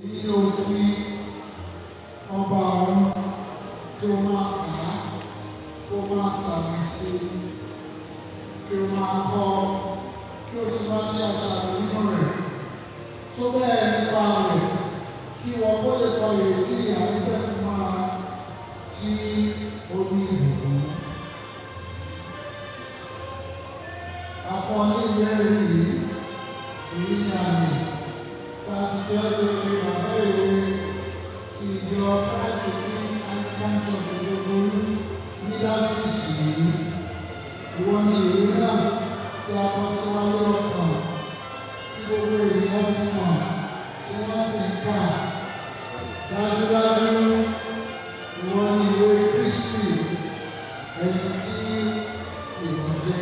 èyí ló fi ọba ọ̀run kí o máa kà á, kí o máa sàmì sí i, kí o máa kọ́, kí o sì máa ṣe àṣàrò nínú rẹ̀. Tó bẹ́ẹ̀ nípa rẹ̀ kí wọ́n kó lè kọ ìrètí àìpẹ́ máa tí ó ní ìbùkún. Àfọ̀ní ìbéèrè yìí ní àmì láti jẹ́ lórí bàbá ìwé ti ìjọ Christ Christ Anglican Church gbogbo ní dásìsì yìí. Ìwọ ni ìwé náà tí a kọ síwájú ọkàn tí gbogbo ènìyàn ti mọ̀ tí wọ́n sì ń kà. Dájúdájú ìwọ ni ìwé Kristi ẹni tí ìwọ jẹ́.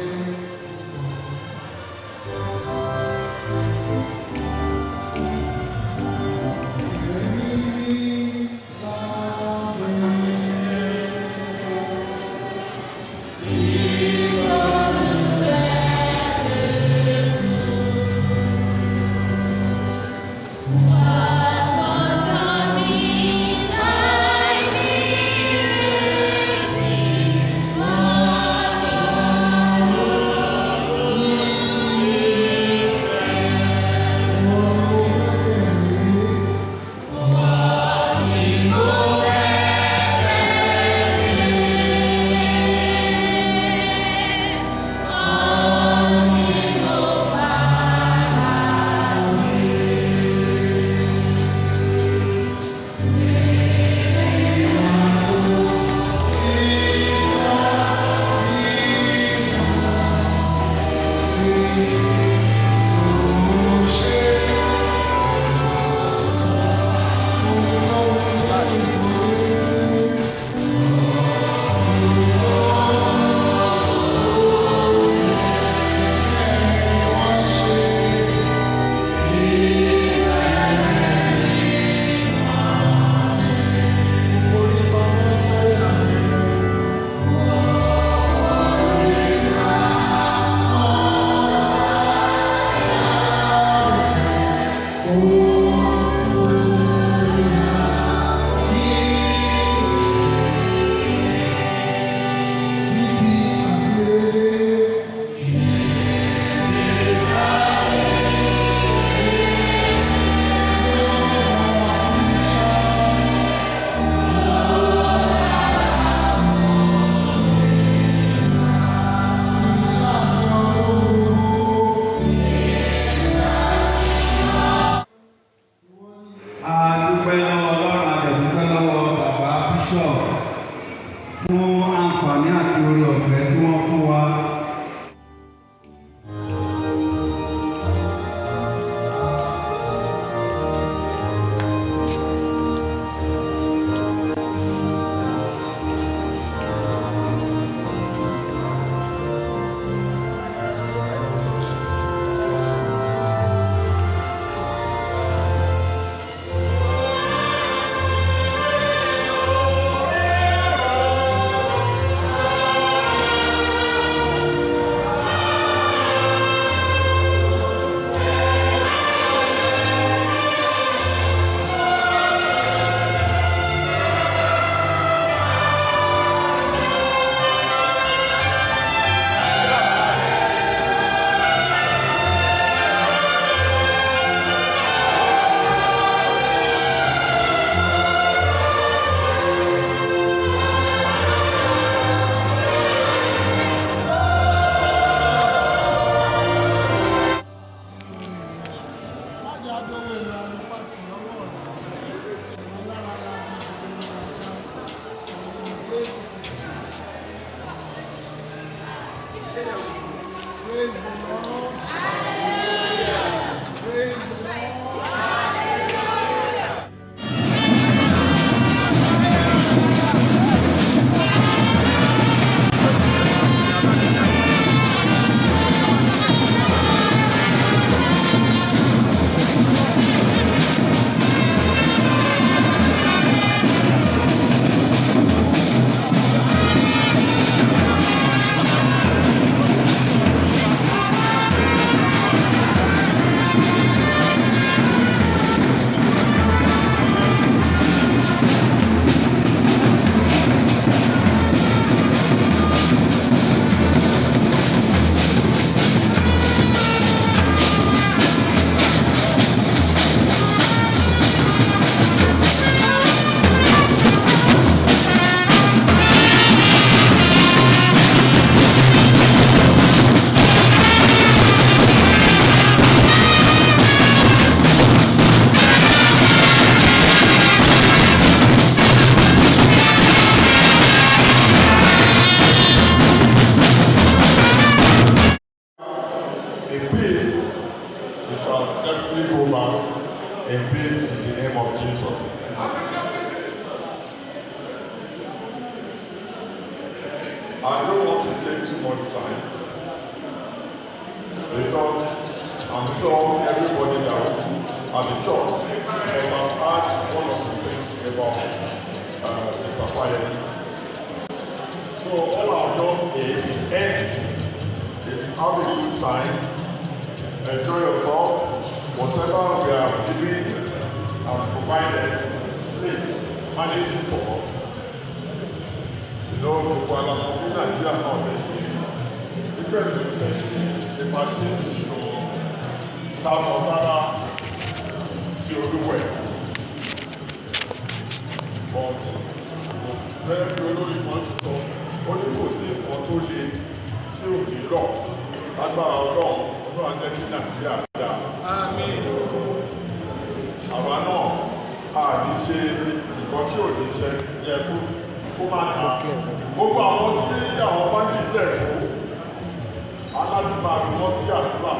I don't want to take too much time because I'm sure everybody that at the church has heard one of the things about Mr. Fayemi. So all I'll just end is have a good time, enjoy yourself, whatever we are giving and provided, please manage it for us. You know, gbogbo àlàfo ní Nàìjíríà náà lè ṣe nígbà tó ti ipa tí ń sùn lọ tábọ̀ sára sí olúwẹ̀. But bẹ́ẹ̀ bí olórí kan ti sọ, ó ní kò sí nǹkan tó le tí ò ní lọ lágbára ọlọ́run ajẹ́ kí Nàìjíríà dáa. Àwa náà a ní ṣe nǹkan tí ò ní ṣe yẹ kó máa dà. Gbogbo àwọn tí àwọn bá ń jíjẹ fún aláti máa fi wọ́n sí àdúrà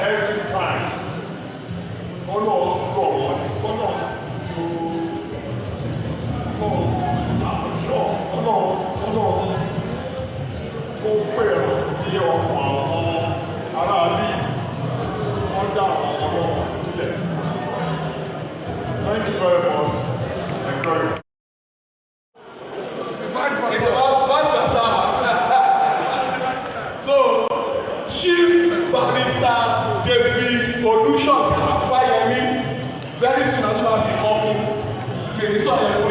every time. Ọlọ́run rọ̀ wọ́n ní kọ́nà Ọlọ́run kó pèrò sí ọkàn àwọn aráàlú wọ́n dá àwọn ọlọ́run sílẹ̀. Thank you very much. Enjoy. So, Chief Barrister David Olusola Fayemi, very soon as well be open.